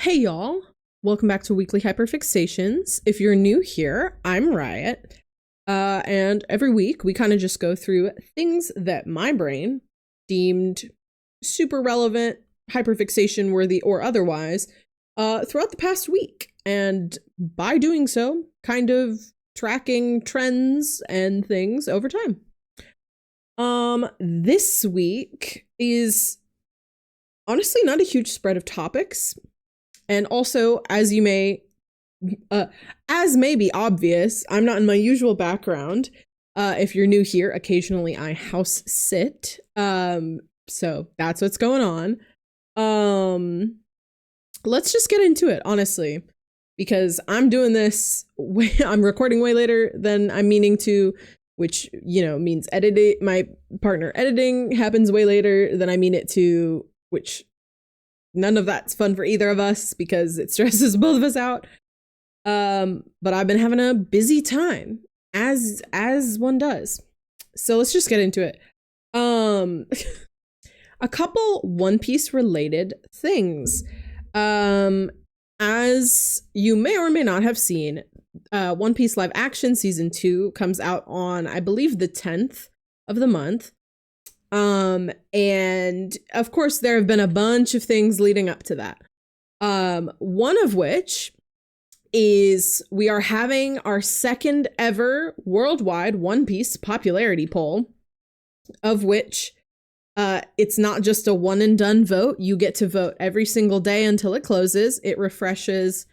Hey y'all, welcome back to Weekly Hyperfixations. If you're new here, I'm Riot. And every week we kind of just go through things that my brain deemed super relevant, hyperfixation worthy, or otherwise, throughout the past week. And by doing so, kind of tracking trends and things over time. This week is honestly not a huge spread of topics. And also, as may be obvious, I'm not in my usual background. If you're new here, occasionally I house sit. So that's what's going on. Let's just get into it, honestly, because I'm doing this I'm recording way later than I'm meaning to, which, means editing. My partner editing happens way later than I mean it to, which none of that's fun for either of us because it stresses both of us out. But I've been having a busy time, as one does. So let's just get into it. A couple One Piece related things. As you may or may not have seen, One Piece live action season 2 comes out on, I believe, the 10th of the month. And of course there have been a bunch of things leading up to that. One of which is we are having our second ever worldwide One Piece popularity poll, of which it's not just a one and done vote. You get to vote every single day until it closes. It refreshes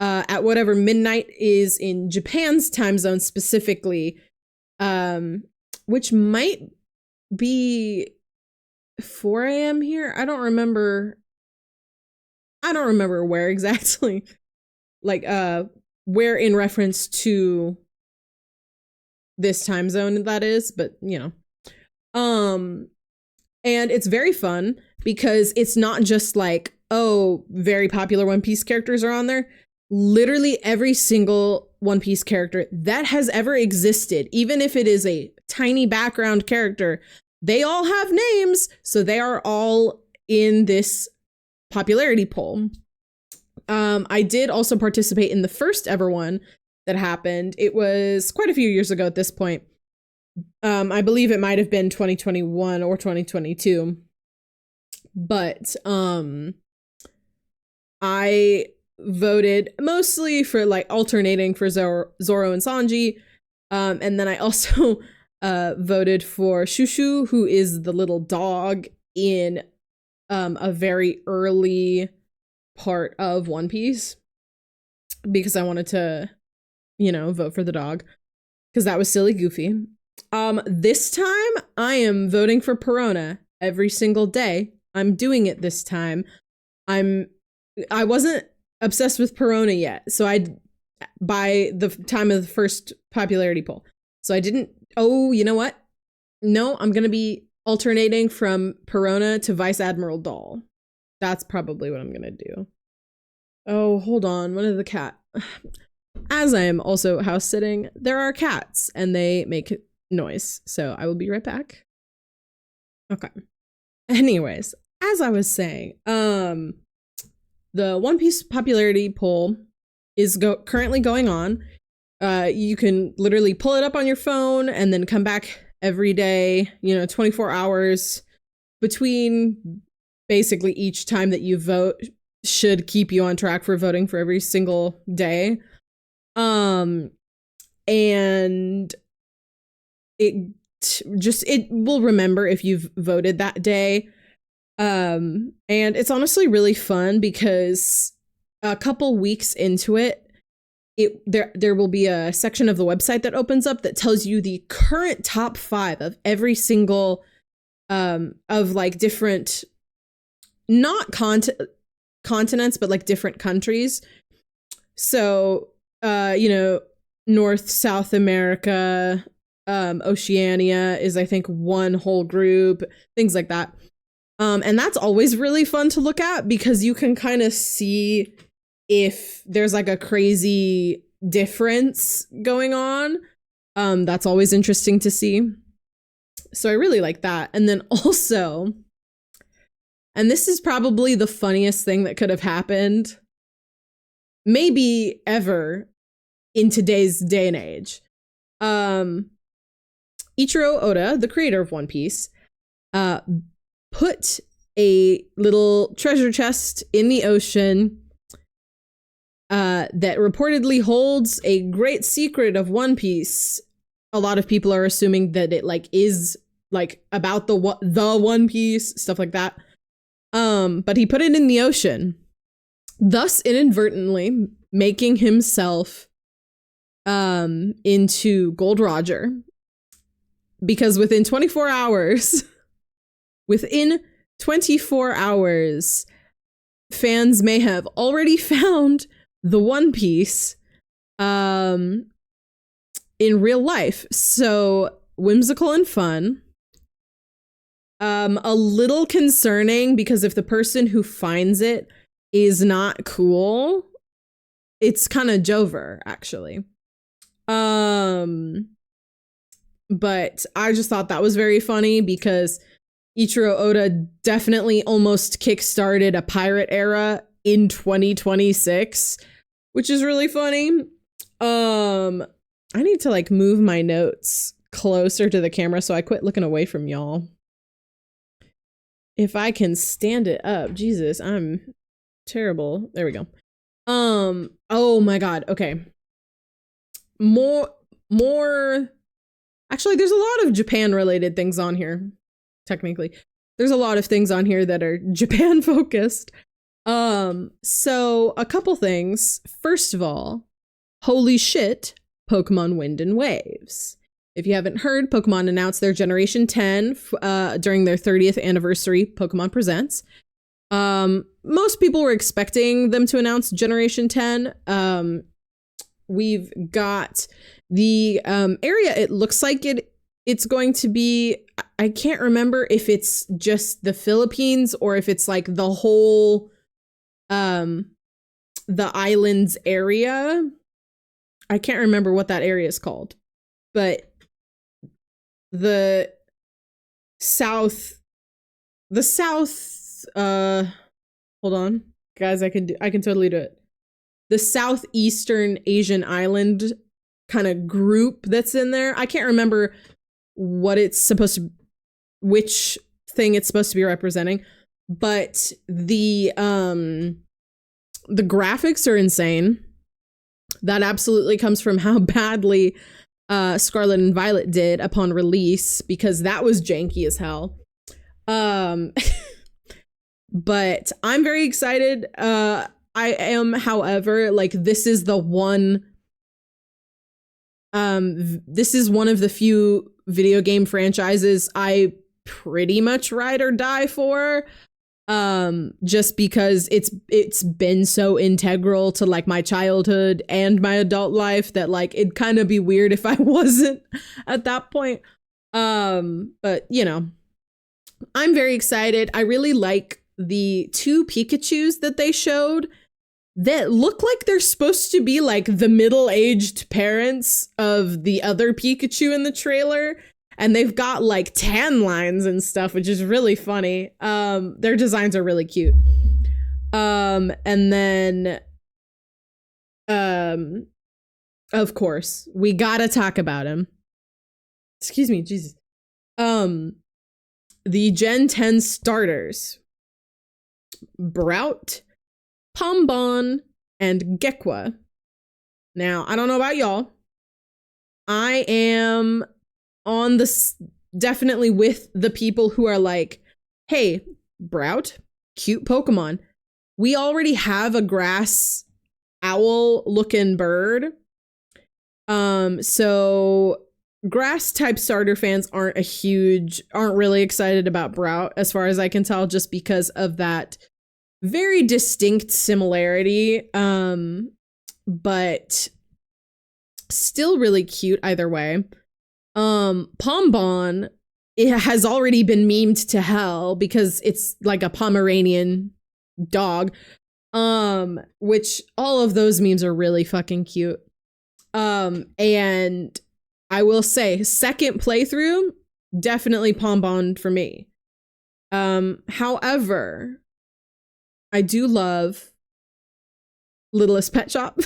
at whatever midnight is in Japan's time zone specifically, which might be 4 a.m. here. I don't remember where exactly, like where in reference to this time zone that is, but and it's very fun because it's not just like, oh, very popular One Piece characters are on there. Literally every single One Piece character that has ever existed, even if it is a tiny background character, they all have names, so they are all in this popularity poll. I did also participate in the first ever one that happened. It was quite a few years ago at this point. I believe it might have been 2021 or 2022. But I voted mostly for like alternating for Zoro and Sanji. And then I also voted for Shushu, who is the little dog in a very early part of One Piece, because I wanted to, vote for the dog because that was silly goofy. This time I am voting for Perona every single day. I'm doing it this time. I wasn't obsessed with Perona yet, so by the time of the first popularity poll. So I didn't, oh, you know what? No, I'm going to be alternating from Perona to Vice Admiral Doll. That's probably what I'm going to do. Oh, hold on. One of the cat. As I am also house sitting, there are cats and they make noise. So I will be right back. Okay. Anyways, as I was saying, the One Piece popularity poll is currently going on. You can literally pull it up on your phone and then come back every day, 24 hours between basically each time that you vote should keep you on track for voting for every single day. And it will remember if you've voted that day. And it's honestly really fun because a couple weeks into it, there will be a section of the website that opens up that tells you the current top 5 of every single of like different, not continents, but like different countries. So North, South America, Oceania is, I think, one whole group, things like that. And that's always really fun to look at because you can kind of see if there's like a crazy difference going on. That's always interesting to see. So I really like that. And then also, and this is probably the funniest thing that could have happened, maybe ever, in today's day and age. Ichiro Oda, the creator of One Piece, put a little treasure chest in the ocean that reportedly holds a great secret of One Piece. A lot of people are assuming that it like is like about the One Piece, stuff like that. But he put it in the ocean, thus inadvertently making himself into Gold Roger, because within 24 hours, fans may have already found the One Piece in real life. So whimsical and fun. A little concerning, because if the person who finds it is not cool, it's kind of Jover, actually. But I just thought that was very funny, because Ichiro Oda definitely almost kickstarted a pirate era in 2026, which is really funny. I need to like move my notes closer to the camera so I quit looking away from y'all. If I can stand it up. Jesus, I'm terrible. There we go. Oh my God. Okay. More. Actually, there's a lot of Japan related things on here. Technically, there's a lot of things on here that are Japan focused. So a couple things. First of all, holy shit, Pokemon Wind and Waves. If you haven't heard, Pokemon announced their Generation 10 during their 30th anniversary Pokemon Presents. Most people were expecting them to announce Generation 10. We've got the area. It looks like it's going to be, I can't remember if it's just the Philippines or if it's like the whole the islands area. I can't remember what that area is called, but the south hold on, guys, I can totally do it. The Southeastern Asian island kind of group that's in there. I can't remember what it's supposed to, which thing it's supposed to be representing, but the graphics are insane. That absolutely comes from how badly Scarlet and Violet did upon release, because that was janky as hell. But I'm very excited. I am, however, like, this is the one. This is one of the few video game franchises I pretty much ride or die for. Just because it's been so integral to like my childhood and my adult life that like it'd kind of be weird if I wasn't at that point. But you know, I'm very excited. I really like the 2 Pikachus that they showed that look like they're supposed to be like the middle-aged parents of the other Pikachu in the trailer. And they've got like tan lines and stuff, which is really funny. Their designs are really cute. And then, of course, we gotta talk about him. Excuse me, Jesus. The Gen 10 starters. Brout, Pombon, and Gekwa. Now, I don't know about y'all. I am on this definitely with the people who are like, hey, Brout, cute Pokemon. We already have a grass owl looking bird. So grass type starter fans aren't really excited about Brout, as far as I can tell, just because of that very distinct similarity. But still really cute either way. Pombon, it has already been memed to hell because it's like a Pomeranian dog. Which all of those memes are really fucking cute. And I will say, second playthrough, definitely Pombon for me. However, I do love Littlest Pet Shop.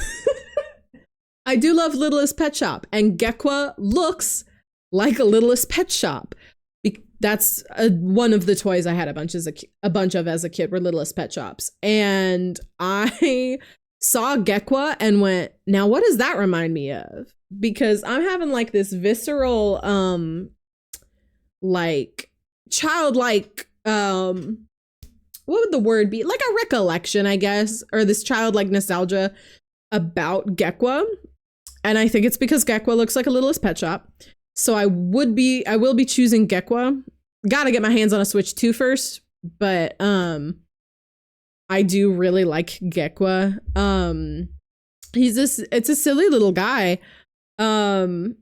I do love Littlest Pet Shop, and Gekwa looks like a Littlest Pet Shop. That's one of the toys I had a bunch of as a kid were Littlest Pet Shops. And I saw Gekwa and went, now what does that remind me of? Because I'm having like this visceral, like childlike, what would the word be? Like a recollection, I guess, or this childlike nostalgia about Gekwa. And I think it's because Gekwa looks like a Littlest Pet Shop. So I will be choosing Gekwa. Gotta get my hands on a Switch 2 first, but I do really like Gekwa. It's a silly little guy. I'm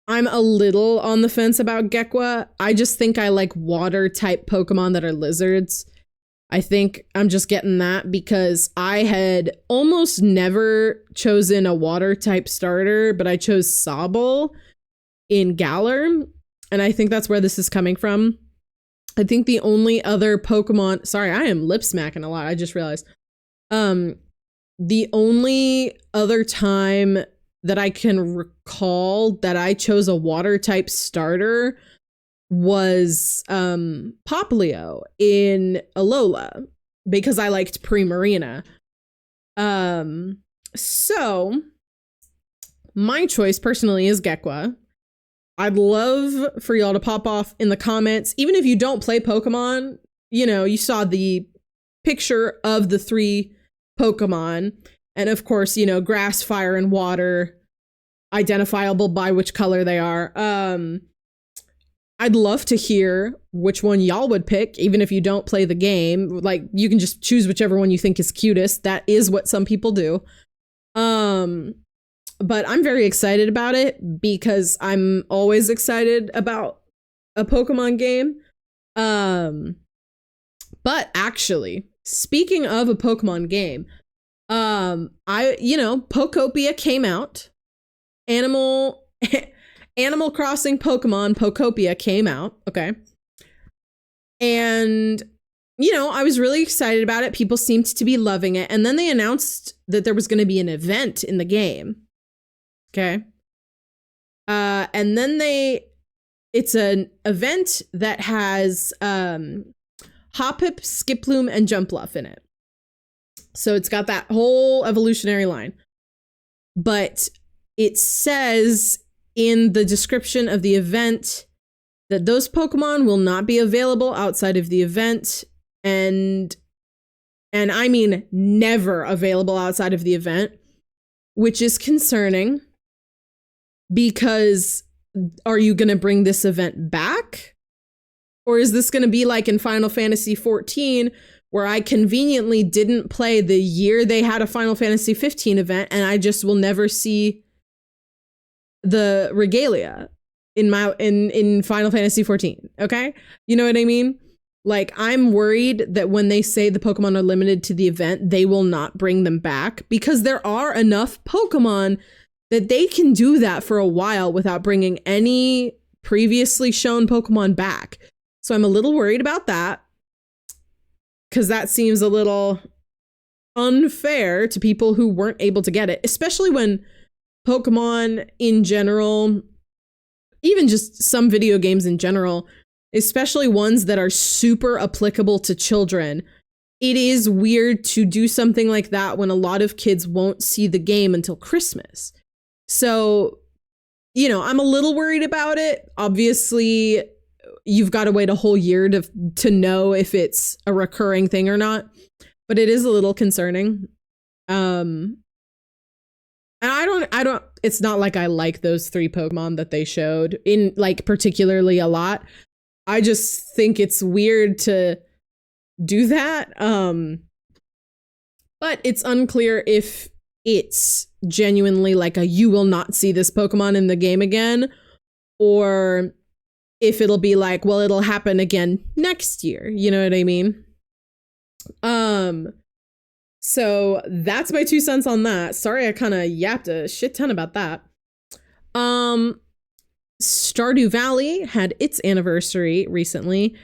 a little on the fence about Gekwa. I just think I like water type Pokemon that are lizards. I think I'm just getting that because I had almost never chosen a water type starter, but I chose Sobble in Galar. And I think that's where this is coming from. I think the only other Pokemon, sorry, I am lip smacking a lot. I just realized. The only other time that I can recall that I chose a water type starter was Poplio in Alola because I liked Primarina. So my choice personally is Gekwa. I'd love for y'all to pop off in the comments, even if you don't play Pokemon, you know, you saw the picture of the 3 Pokemon. And of course, you know, grass, fire, and water, identifiable by which color they are. I'd love to hear which one y'all would pick, even if you don't play the game. Like, you can just choose whichever one you think is cutest. That is what some people do. But I'm very excited about it because I'm always excited about a Pokemon game. But actually, speaking of a Pokemon game, Pokopia came out. Animal Crossing Pokemon Pokopia came out. Okay. And, you know, I was really excited about it. People seemed to be loving it. And then they announced that there was going to be an event in the game. Okay. And then it's an event that has Hoppip, Skiploom, and Jumpluff in it. So it's got that whole evolutionary line. But it says in the description of the event that those Pokemon will not be available outside of the event. And I mean never available outside of the event, which is concerning. Because are you going to bring this event back? Or is this going to be like in Final Fantasy XIV, where I conveniently didn't play the year they had a Final Fantasy 15 event, and I just will never see the regalia in Final Fantasy 14? Okay? You know what I mean? Like, I'm worried that when they say the Pokemon are limited to the event, they will not bring them back, because there are enough Pokemon that they can do that for a while without bringing any previously shown Pokemon back. So I'm a little worried about that, because that seems a little unfair to people who weren't able to get it, especially when Pokemon in general, even just some video games in general, especially ones that are super applicable to children, it is weird to do something like that when a lot of kids won't see the game until Christmas. So, you know, I'm a little worried about it. Obviously, you've got to wait a whole year to know if it's a recurring thing or not, but it is a little concerning. And I don't, it's not like I like those 3 Pokemon that they showed in like particularly a lot. I just think it's weird to do that. But it's unclear if it's genuinely like you will not see this Pokemon in the game again, or if it'll be like, well, it'll happen again next year. You know what I mean? So that's my 2 cents on that. Sorry, I kind of yapped a shit ton about that. Stardew Valley had its anniversary recently,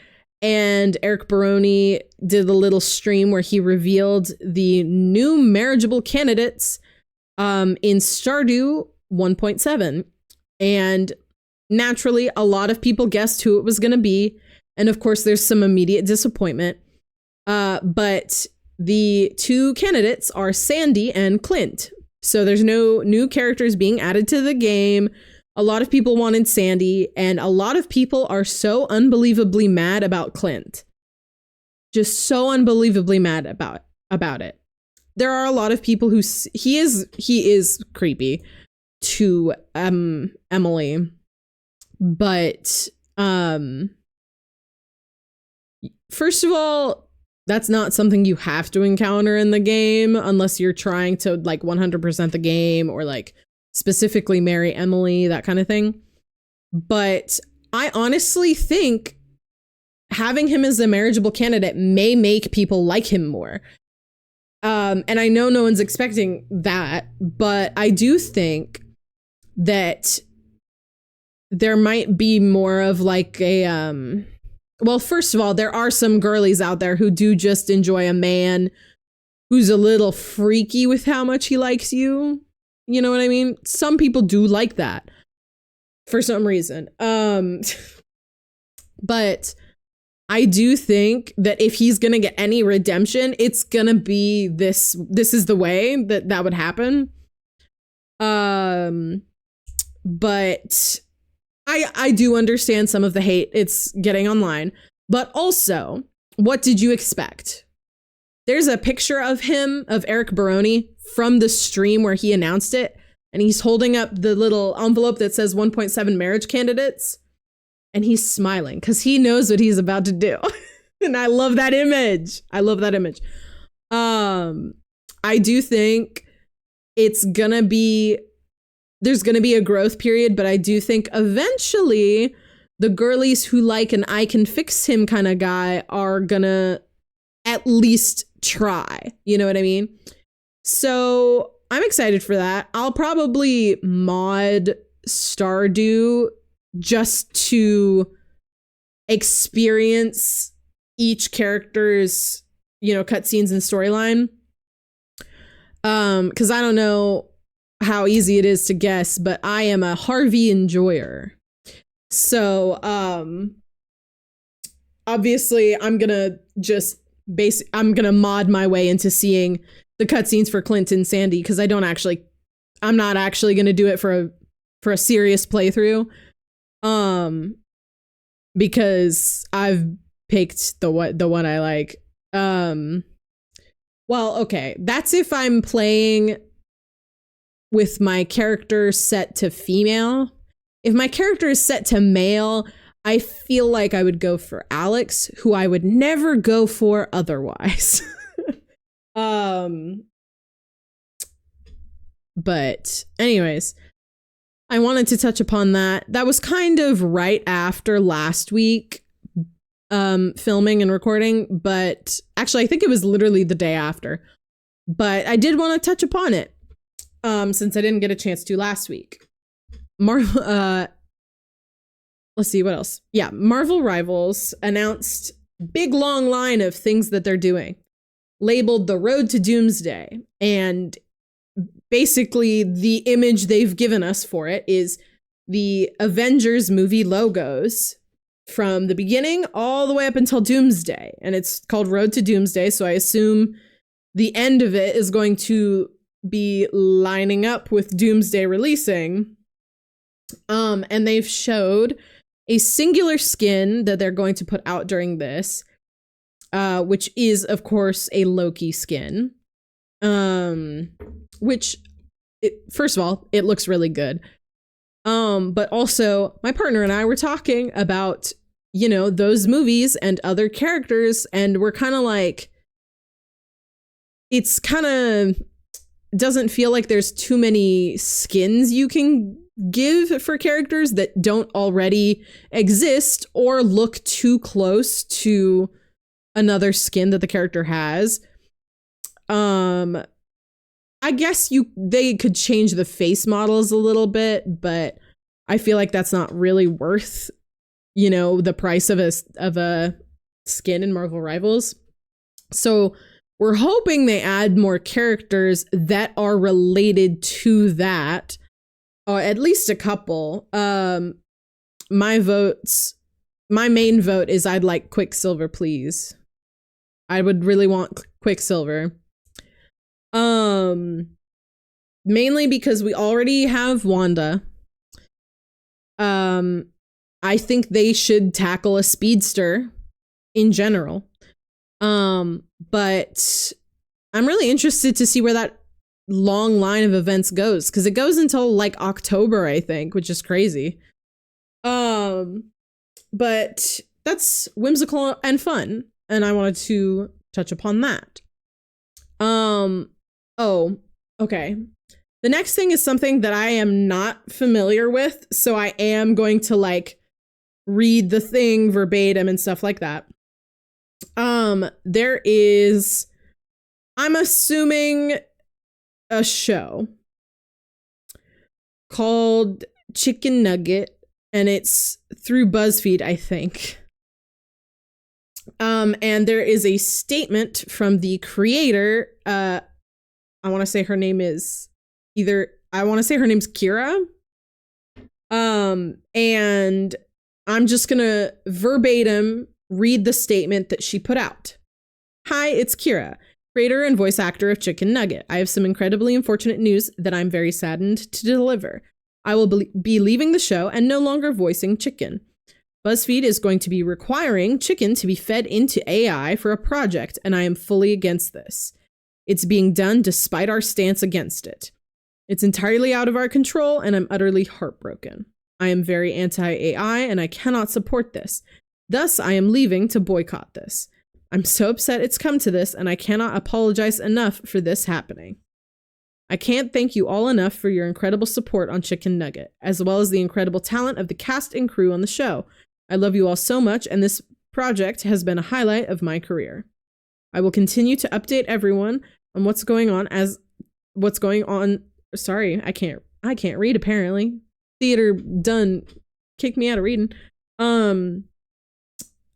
and Eric Baroni did a little stream where he revealed the new marriageable candidates in Stardew 1.7. And naturally, a lot of people guessed who it was going to be. And of course, there's some immediate disappointment. But the two candidates are Sandy and Clint. So there's no new characters being added to the game. A lot of people wanted Sandy, and a lot of people are so unbelievably mad about Clint. Just so unbelievably mad about it. There are a lot of people who he is creepy to Emily, but first of all, that's not something you have to encounter in the game unless you're trying to like 100% the game or like specifically marry Emily, that kind of thing. But I honestly think having him as a marriageable candidate may make people like him more. And I know no one's expecting that, but I do think that there might be more of like a, well, first of all, there are some girlies out there who do just enjoy a man who's a little freaky with how much he likes you. You know what I mean? Some people do like that for some reason. But I do think that if he's going to get any redemption, it's going to be this is the way that would happen. But I do understand some of the hate it's getting online, but also, what did you expect? There's a picture of him, of Eric Baroni, from the stream where he announced it, and he's holding up the little envelope that says 1.7 marriage candidates, and he's smiling because he knows what he's about to do. And I love that image. I do think there's gonna be a growth period, but I do think eventually the girlies who like an I can fix him kind of guy are gonna at least try. You know what I mean? So I'm excited for that. I'll probably mod Stardew just to experience each character's, cutscenes and storyline. Because I don't know how easy it is to guess, but I am a Harvey enjoyer. So obviously I'm gonna mod my way into seeing the cutscenes for Clint and Sandy, because I'm not actually gonna do it for a serious playthrough. Because I've picked the one I like. Well, okay, that's if I'm playing with my character set to female. If my character is set to male, I feel like I would go for Alex, who I would never go for otherwise. But anyways, I wanted to touch upon that. That was kind of right after last week, filming and recording, but actually I think it was literally the day after. But I did want to touch upon it, since I didn't get a chance to last week. Let's see what else. Yeah, Marvel Rivals announced big long line of things that they're doing, labeled The Road to Doomsday, and basically the image they've given us for it is the Avengers movie logos from the beginning all the way up until Doomsday, and it's called Road to Doomsday, so I assume the end of it is going to be lining up with Doomsday releasing. And they've showed a singular skin that they're going to put out during this, which is, of course, a Loki skin. Which, first of all, it looks really good. But also, my partner and I were talking about, those movies and other characters, and we're kind of like, it's kind of doesn't feel like there's too many skins you can give for characters that don't already exist or look too close to another skin that the character has. I guess they could change the face models a little bit, but I feel like that's not really worth, you know, the price of a skin in Marvel Rivals. So we're hoping they add more characters that are related to that, or at least a couple. My main vote is I'd like Quicksilver, please. I would really want Quicksilver. Mainly because we already have Wanda. I think they should tackle a speedster in general. But I'm really interested to see where that long line of events goes, because it goes until like October, I think, which is crazy. But that's whimsical and fun, and I wanted to touch upon that. Oh, okay. The next thing is something that I am not familiar with, so I am going to like read the thing verbatim and stuff like that. There is, I'm assuming, a show called Chicken Nugget, and it's through BuzzFeed, I think. And there is a statement from the creator. I want to say her name is Kira. And I'm just gonna verbatim read the statement that she put out. Hi, it's Kira, creator and voice actor of Chicken Nugget. I have some incredibly unfortunate news that I'm very saddened to deliver. I will be leaving the show and no longer voicing Chicken. BuzzFeed is going to be requiring Chicken to be fed into AI for a project, and I am fully against this. It's being done despite our stance against it. It's entirely out of our control, and I'm utterly heartbroken. I am very anti-AI, and I cannot support this. Thus, I am leaving to boycott this. I'm so upset it's come to this, and I cannot apologize enough for this happening. I can't thank you all enough for your incredible support on Chicken Nugget, as well as the incredible talent of the cast and crew on the show. I love you all so much, and this project has been a highlight of my career. I will continue to update everyone on what's going on. Sorry, I can't read apparently. Theater done kicked me out of reading.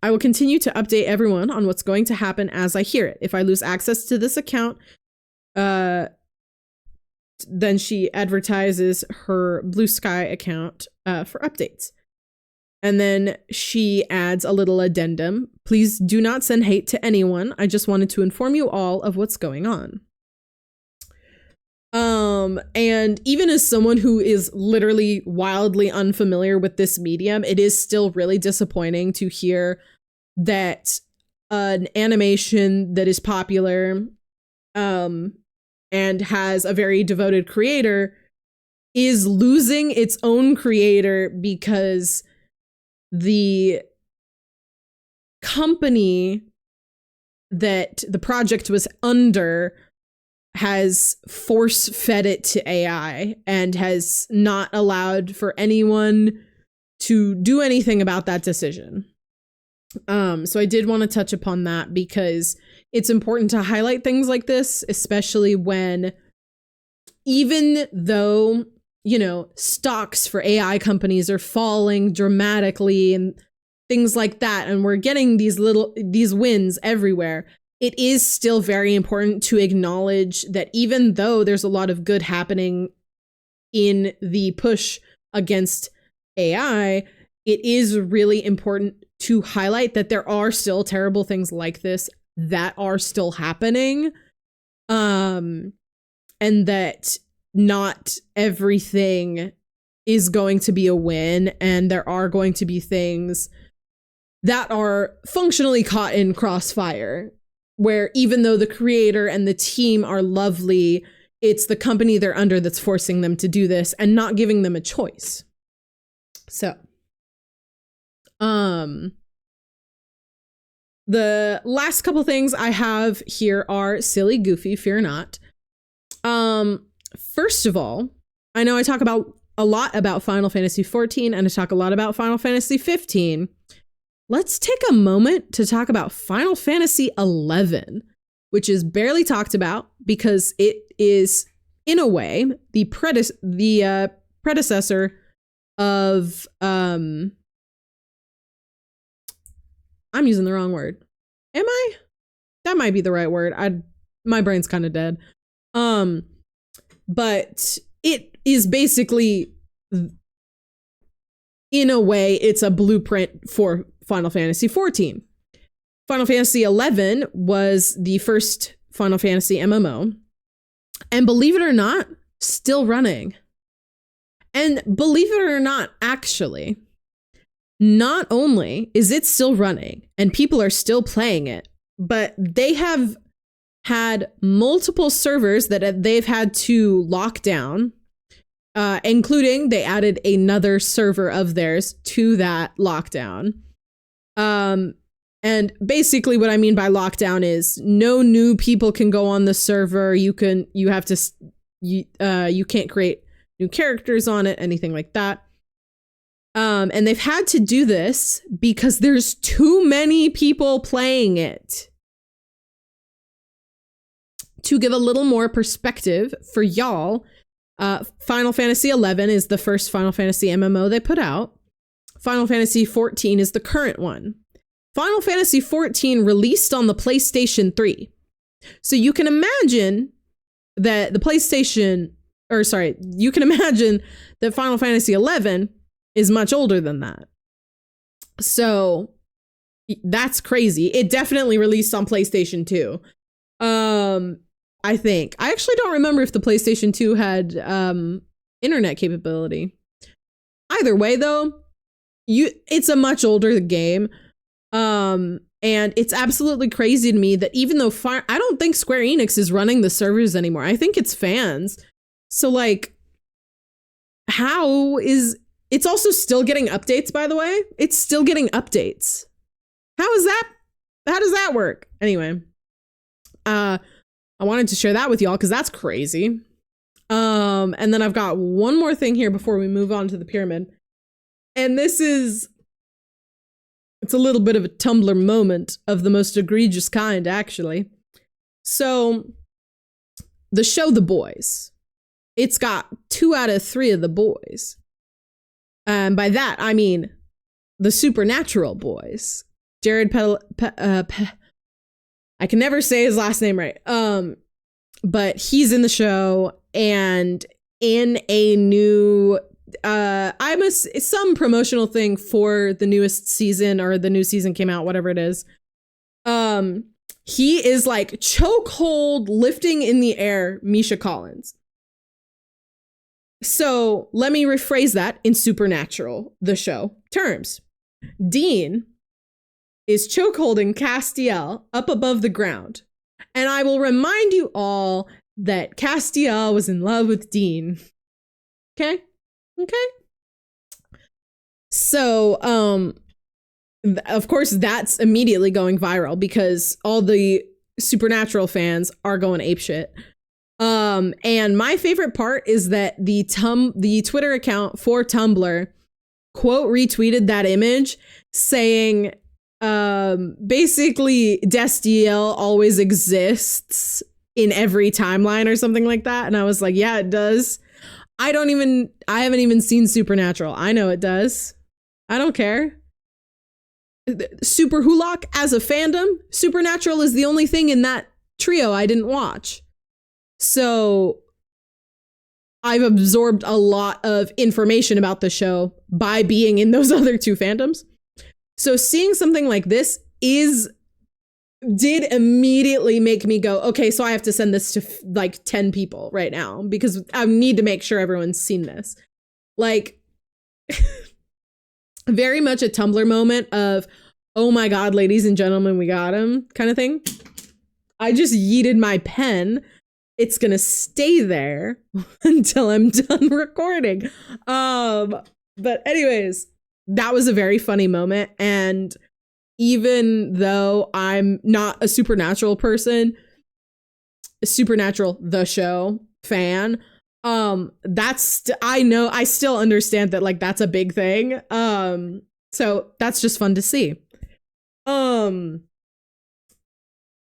I will continue to update everyone on what's going to happen as I hear it. If I lose access to this account, then she advertises her Blue Sky account for updates. And then she adds a little addendum. Please do not send hate to anyone. I just wanted to inform you all of what's going on. And even as someone who is literally wildly unfamiliar with this medium, it is still really disappointing to hear that an animation that is popular, and has a very devoted creator is losing its own creator because the company that the project was under has force-fed it to AI and has not allowed for anyone to do anything about that decision. So I did want to touch upon that because it's important to highlight things like this, especially when, even though, you know, stocks for AI companies are falling dramatically and things like that, and we're getting these wins everywhere, it is still very important to acknowledge that even though there's a lot of good happening in the push against AI, it is really important to highlight that there are still terrible things like this that are still happening, and that not everything is going to be a win, and there are going to be things that are functionally caught in crossfire, where even though the creator and the team are lovely, it's the company they're under that's forcing them to do this and not giving them a choice. So, the last couple things I have here are silly, goofy, fear not. First of all, I know I talk about a lot about Final Fantasy XIV and I talk a lot about Final Fantasy 15. Let's take a moment to talk about Final Fantasy 11, which is barely talked about because it is, in a way, the predecessor of I'm using the wrong word. Am I? That might be the right word. My brain's kind of dead. But it is basically, in a way, it's a blueprint for Final Fantasy XIV. Final Fantasy XI was the first Final Fantasy MMO. And believe it or not, still running. And believe it or not, actually, not only is it still running and people are still playing it, but they have had multiple servers that they've had to lock down, including they added another server of theirs to that lockdown. And basically what I mean by lockdown is no new people can go on the server. You can't create new characters on it, anything like that. And they've had to do this because there's too many people playing it. To give a little more perspective for y'all, Final Fantasy XI is the first Final Fantasy MMO they put out. Final Fantasy XIV is the current one. Final Fantasy XIV released on the PlayStation 3. So you can imagine that you can imagine that Final Fantasy XI is much older than that. So that's crazy. It definitely released on PlayStation 2. I think. I actually don't remember if the PlayStation 2 had internet capability. Either way, though, it's a much older game. And it's absolutely crazy to me that even though I don't think Square Enix is running the servers anymore. I think it's fans. So, like, it's also still getting updates, by the way. It's still getting updates. How does that work? Anyway, I wanted to share that with y'all because that's crazy. And then I've got one more thing here before we move on to the pyramid. And it's a little bit of a Tumblr moment of the most egregious kind, actually. So the show The Boys, it's got 2 out of 3 of the boys. And by that, I mean the Supernatural boys. Jared I can never say his last name right. But he's in the show and in a new some promotional thing for the newest season, or the new season came out, whatever it is. He is like chokehold lifting in the air Misha Collins. So let me rephrase that in Supernatural, the show terms. Dean is chokeholding Castiel up above the ground. And I will remind you all that Castiel was in love with Dean. Okay? So, of course, that's immediately going viral because all the Supernatural fans are going apeshit. And my favorite part is that the Twitter account for Tumblr quote retweeted that image saying, basically Destiel always exists in every timeline or something like that. And I was like, yeah, it does. I haven't even seen Supernatural. I know it does. I don't care. Super Hulock as a fandom, Supernatural is the only thing in that trio I didn't watch. So I've absorbed a lot of information about the show by being in those other 2 fandoms. So seeing something like this did immediately make me go, okay, so I have to send this to like 10 people right now because I need to make sure everyone's seen this. Like, very much a Tumblr moment of, oh my God, ladies and gentlemen, we got him kind of thing. I just yeeted my pen. It's going to stay there until I'm done recording. But anyways, that was a very funny moment. And even though I'm not a Supernatural person, Supernatural, the show fan, I still understand that, like, that's a big thing. So that's just fun to see.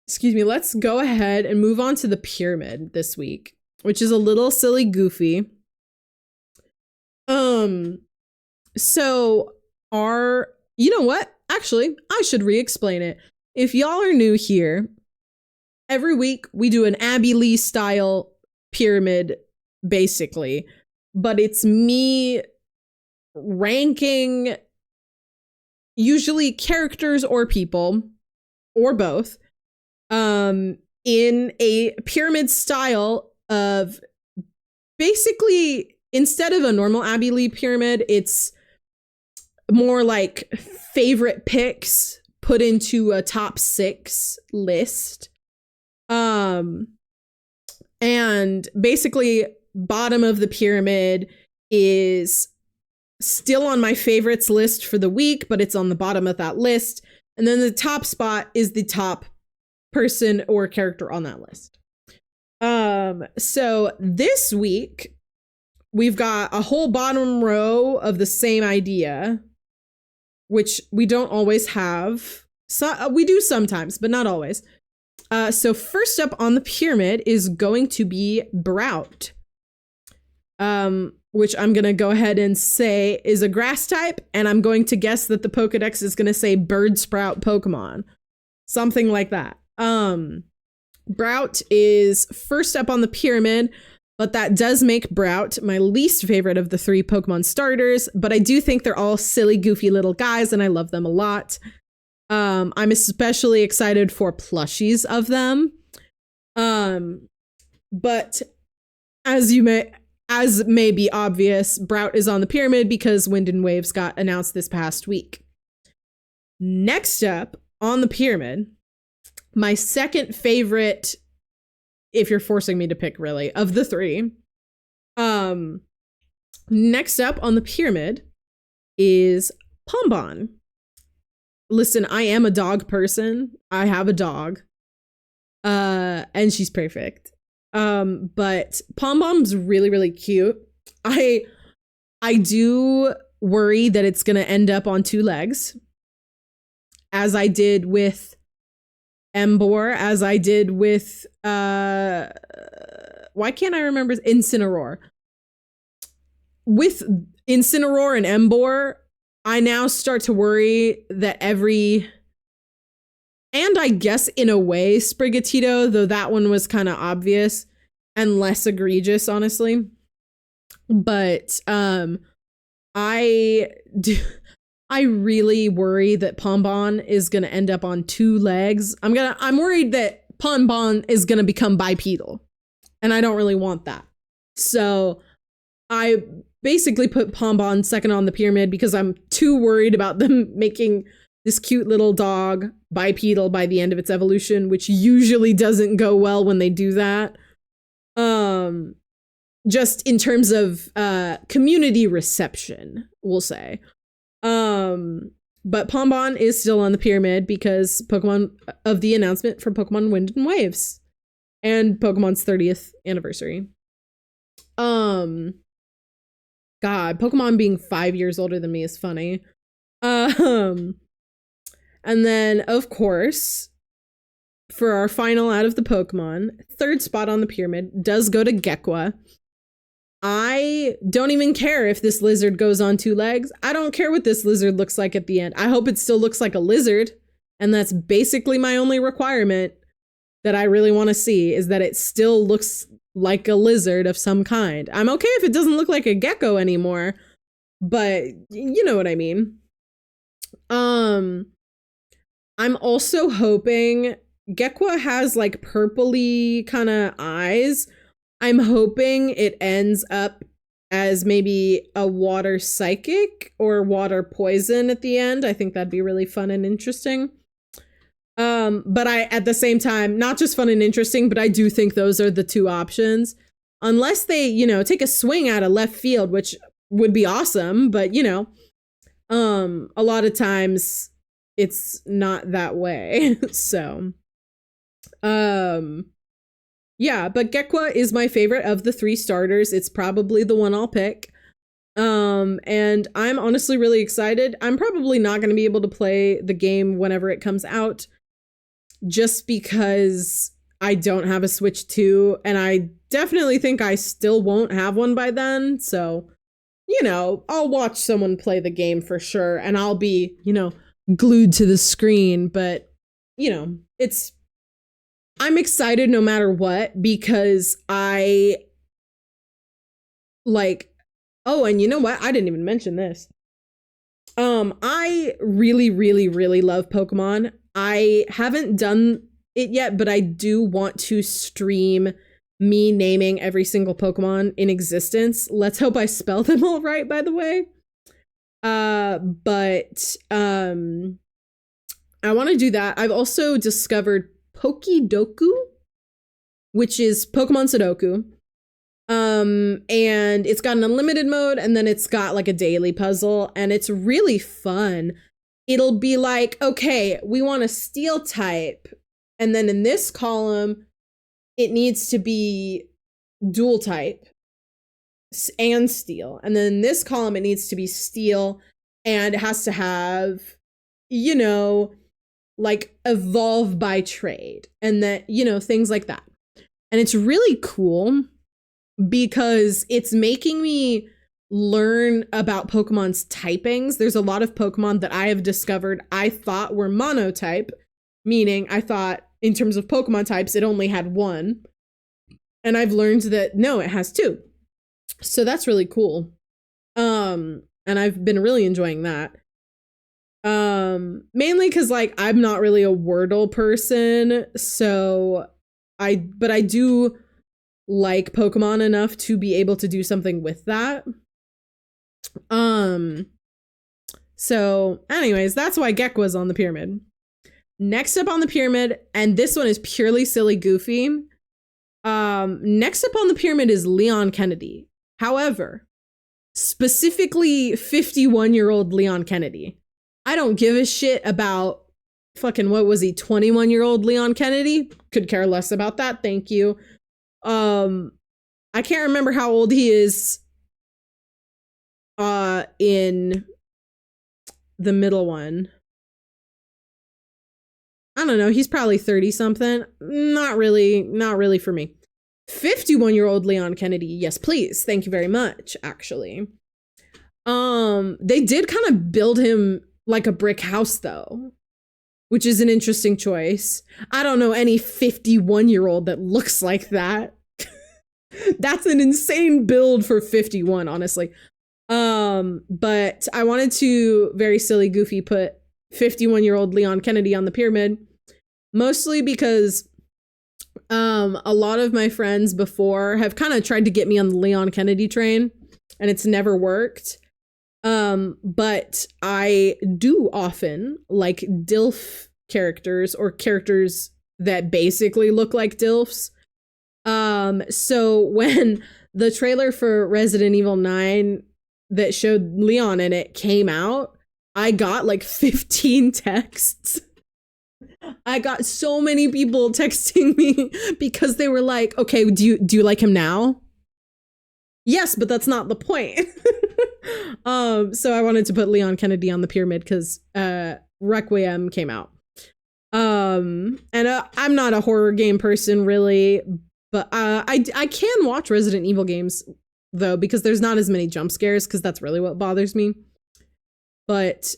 Excuse me, let's go ahead and move on to the pyramid this week, which is a little silly goofy. So you know what? Actually, I should re-explain it. If y'all are new here, every week we do an Abby Lee style pyramid, basically, but it's me ranking usually characters or people or both in a pyramid style of basically, instead of a normal Abby Lee pyramid, it's more like favorite picks put into a top 6 list. And basically bottom of the pyramid is still on my favorites list for the week, but it's on the bottom of that list. And then the top spot is the top person or character on that list. So this week we've got a whole bottom row of the same idea, which we don't always have. So we do sometimes, but not always. So first up on the pyramid is going to be Brout, which I'm going to go ahead and say is a grass type. And I'm going to guess that the Pokedex is going to say bird sprout Pokemon, something like that. Brout is first up on the pyramid, but that does make Brout my least favorite of the 3 Pokemon starters. But I do think they're all silly, goofy little guys, and I love them a lot. I'm especially excited for plushies of them. But as may be obvious, Brout is on the pyramid because Wind and Waves got announced this past week. Next up on the pyramid, my second favorite, if you're forcing me to pick really, of the 3. Next up on the pyramid is Pombon. Listen, I am a dog person. I have a dog. And she's perfect. But Pombon's really, really cute. I do worry that it's gonna end up on 2 legs, as I did with Emboar, as I did with why can't I remember Incineroar? With Incineroar and Emboar, I now start to worry that and I guess in a way Sprigatito, though that one was kind of obvious and less egregious, honestly. But I really worry that Pombon is gonna end up on 2 legs. I'm worried that Pombon is gonna become bipedal, and I don't really want that. So I basically put Pombon second on the pyramid because I'm too worried about them making this cute little dog bipedal by the end of its evolution, which usually doesn't go well when they do that. Just in terms of community reception, we'll say. But Pombon is still on the pyramid because Pokemon of the announcement from Pokemon Wind and Waves and Pokemon's 30th anniversary. God, Pokemon being 5 years older than me is funny. And then, of course, for our final out of the Pokemon, 3rd spot on the pyramid does go to Gekwa. I don't even care if this lizard goes on 2 legs. I don't care what this lizard looks like at the end. I hope it still looks like a lizard. And that's basically my only requirement that I really want to see, is that it still looks like a lizard of some kind. I'm okay if it doesn't look like a gecko anymore, but you know what I mean. I'm also hoping Gekwa has like purpley kind of eyes. I'm hoping it ends up as maybe a water psychic or water poison at the end. I think that'd be really fun and interesting. But I, at the same time, not just fun and interesting, but I do think those are the 2 options. Unless they, take a swing out of left field, which would be awesome, but a lot of times it's not that way. So, yeah, but Gekwa is my favorite of the 3 starters. It's probably the one I'll pick. And I'm honestly really excited. I'm probably not going to be able to play the game whenever it comes out, just because I don't have a Switch 2, and I definitely think I still won't have one by then. So you know, I'll watch someone play the game for sure, and I'll be, you know, glued to the screen, but, you know, I'm excited no matter what, because I like, oh, and you know what? I didn't even mention this. I really, really, really love Pokemon. I haven't done it yet, but I do want to stream me naming every single Pokemon in existence. Let's hope I spell them all right, by the way. But I want to do that. I've also discovered Pokidoku, which is Pokemon Sudoku. And it's got an unlimited mode, and then it's got like a daily puzzle, and it's really fun. It'll be like, okay, we want a steel type, and then in this column, it needs to be dual type and steel. And then in this column, it needs to be steel, and it has to have, you know, like evolve by trade, and that, you know, things like that. And it's really cool because it's making me learn about Pokemon's typings. There's a lot of Pokemon that I have discovered I thought were monotype, meaning I thought in terms of Pokemon types, it only had one. And I've learned that no, it has two. So that's really cool. And I've been really enjoying that. Mainly because like I'm not really a Wordle person, so I do like Pokemon enough to be able to do something with that. So anyways, that's why Gek was on the pyramid. Next up on the pyramid, and this one is purely silly goofy. Next up on the pyramid is Leon Kennedy. However, specifically 51-year-old Leon Kennedy. I don't give a shit about fucking, what was he, 21-year-old Leon Kennedy? Could care less about that, thank you. I can't remember how old he is in the middle one. I don't know, he's probably 30 something. Not really for me. 51-year-old Leon Kennedy, yes please, thank you very much, actually. They did kind of build him like a brick house though, which is an interesting choice. I don't know any 51-year-old that looks like that. That's an insane build for 51, honestly. But I wanted to, very silly goofy, put 51-year-old Leon Kennedy on the pyramid, mostly because a lot of my friends before have kind of tried to get me on the Leon Kennedy train, and it's never worked. But I do often like DILF characters, or characters that basically look like DILFs. So when the trailer for Resident Evil 9 that showed Leon in it came out, I got like 15 texts. I got so many people texting me because they were like, okay, do you like him now? Yes, but that's not the point. So I wanted to put Leon Kennedy on the pyramid because Requiem came out. And I'm not a horror game person really, but I can watch Resident Evil games though, because there's not as many jump scares, because that's really what bothers me. But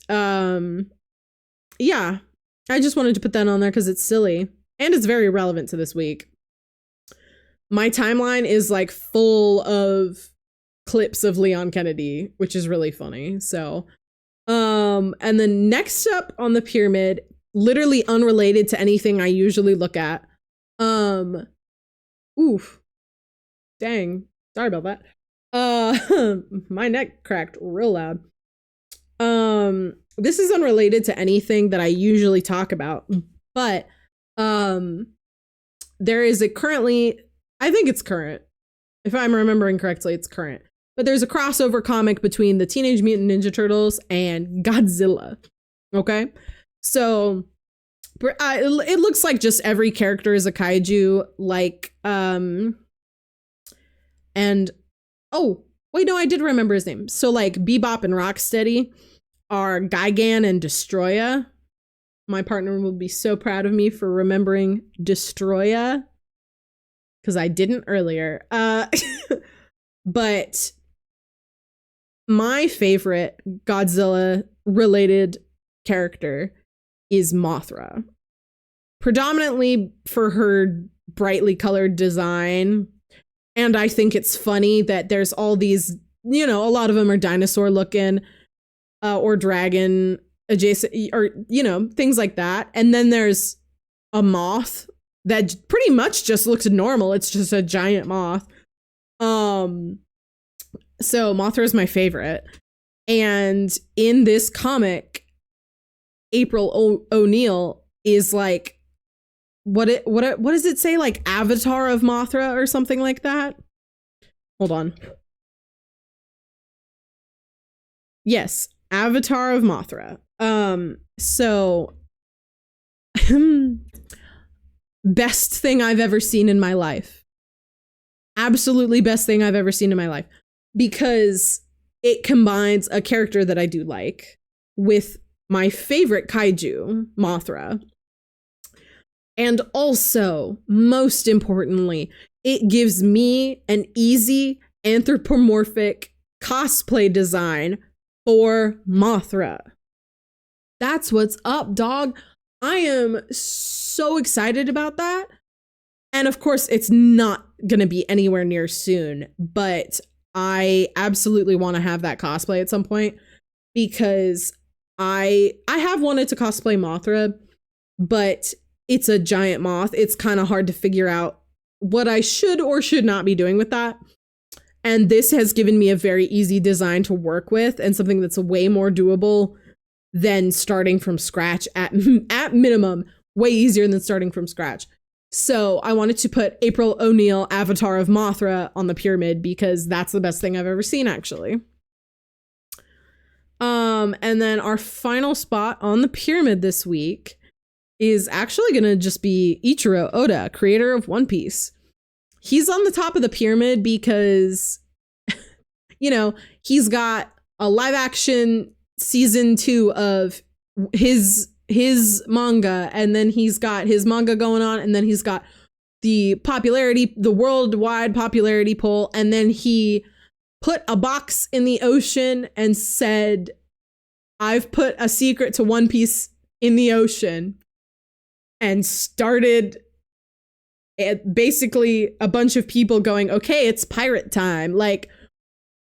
yeah, I just wanted to put that on there because it's silly and it's very relevant to this week. My timeline is like full of clips of Leon Kennedy, which is really funny. So and then next up on the pyramid, literally unrelated to anything I usually look at, oof, dang, sorry about that. My neck cracked real loud. This is unrelated to anything that I usually talk about, but there is a currently, I think it's current, if I'm remembering correctly, it's current, but there's a crossover comic between the Teenage Mutant Ninja Turtles and Godzilla. Okay, so it looks like just every character is a kaiju, like and oh wait, no, I did remember his name. So like Bebop and Rocksteady are Gigan and Destroya. My partner will be so proud of me for remembering Destroya, because I didn't earlier. But my favorite Godzilla related character is Mothra. Predominantly for her brightly colored design. And I think it's funny that there's all these, you know, a lot of them are dinosaur looking or dragon adjacent, or, you know, things like that. And then there's a moth that pretty much just looks normal. It's just a giant moth. So Mothra is my favorite. And in this comic, April O'Neil is like, what does it say? Like Avatar of Mothra or something like that? Hold on. Yes, Avatar of Mothra. So best thing I've ever seen in my life. Absolutely best thing I've ever seen in my life. Because it combines a character that I do like with my favorite kaiju, Mothra. And also, most importantly, it gives me an easy anthropomorphic cosplay design for Mothra. That's what's up, dog. I am so excited about that. And of course, it's not going to be anywhere near soon, but I absolutely want to have that cosplay at some point because I have wanted to cosplay Mothra, but it's a giant moth. It's kind of hard to figure out what I should or should not be doing with that. And this has given me a very easy design to work with and something that's way more doable than starting from scratch at minimum, way easier than starting from scratch. So I wanted to put April O'Neil, Avatar of Mothra, on the pyramid because that's the best thing I've ever seen, actually. And then our final spot on the pyramid this week is actually going to just be Ichiro Oda, creator of One Piece. He's on the top of the pyramid because, you know, he's got a live action season 2 of his manga, and then he's got his manga going on, and then he's got the worldwide popularity poll, and then he put a box in the ocean and said, I've put a secret to One Piece in the ocean, and started basically a bunch of people going, okay, it's pirate time. Like,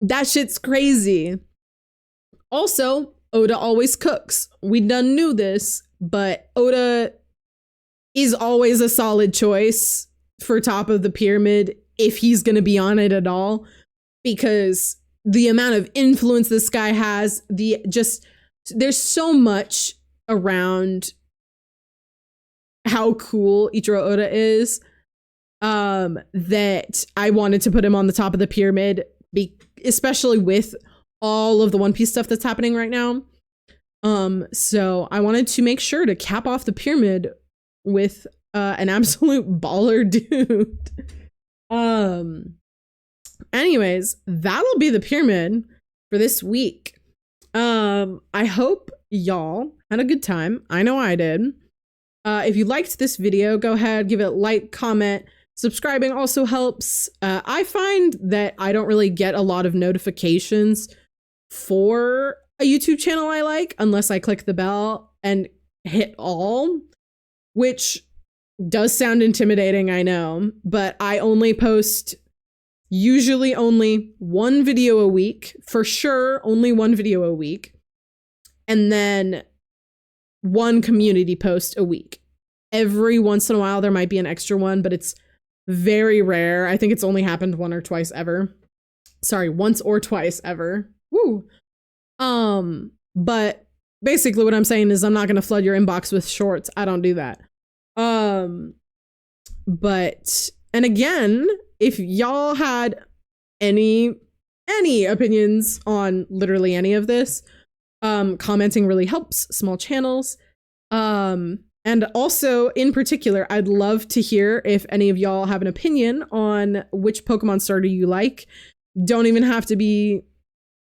that shit's crazy. Also, Oda always cooks. We done knew this, but Oda is always a solid choice for top of the pyramid if he's going to be on it at all, because the amount of influence this guy has, there's so much around how cool Ichiro Oda is, that I wanted to put him on the top of the pyramid, especially with all of the One Piece stuff that's happening right now. So I wanted to make sure to cap off the pyramid with an absolute baller dude. Anyways, that'll be the pyramid for this week. I hope y'all had a good time. I know I did. If you liked this video, go ahead, give it a like, comment. Subscribing also helps. I find that I don't really get a lot of notifications for a YouTube channel I like unless I click the bell and hit all, which does sound intimidating, I know, but I only post usually only one video a week, for sure, only one video a week, and then one community post a week. Every once in a while there might be an extra one, but it's very rare. I think it's only happened once or twice ever. Woo. But basically what I'm saying is I'm not going to flood your inbox with shorts. I don't do that. But, and again, if y'all had any opinions on literally any of this, commenting really helps small channels. And also, in particular, I'd love to hear if any of y'all have an opinion on which Pokemon starter you like. Don't even have to be,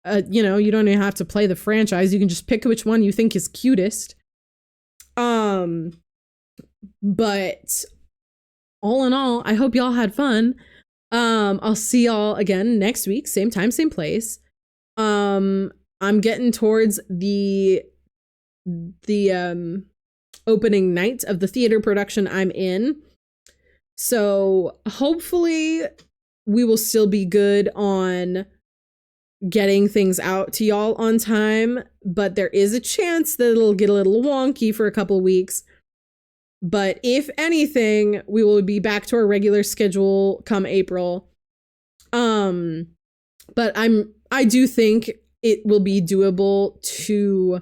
you don't even have to play the franchise. You can just pick which one you think is cutest. But all in all, I hope y'all had fun. I'll see y'all again next week, same time, same place. I'm getting towards the opening night of the theater production I'm in. So hopefully we will still be good on getting things out to y'all on time, but there is a chance that it'll get a little wonky for a couple weeks. But if anything, we will be back to our regular schedule come April. But I do think it will be doable to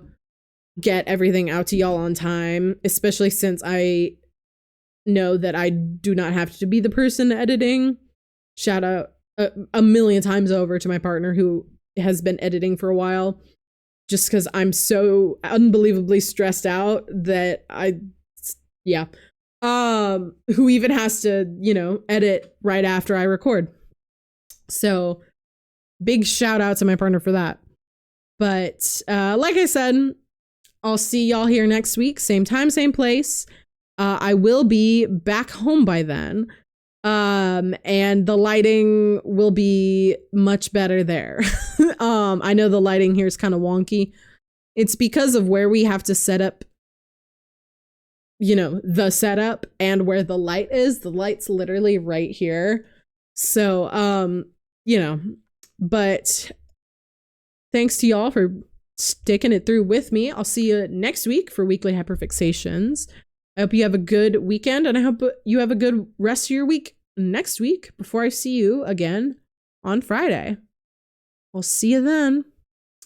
get everything out to y'all on time, especially since I know that I do not have to be the person editing. Shout out a million times over to my partner who has been editing for a while, just because I'm so unbelievably stressed out that who even has to, edit right after I record. So big shout out to my partner for that. But like I said, I'll see y'all here next week. Same time, same place. I will be back home by then. And the lighting will be much better there. I know the lighting here is kind of wonky. It's because of where we have to set up, the setup and where the light is. The light's literally right here. So, but thanks to y'all for sticking it through with me. I'll see you next week for Weekly Hyperfixations. I hope you have a good weekend, and I hope you have a good rest of your week next week before I see you again on Friday. I'll see you then,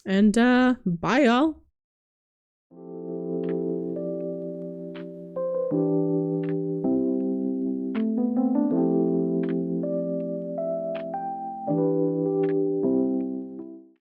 and bye, y'all.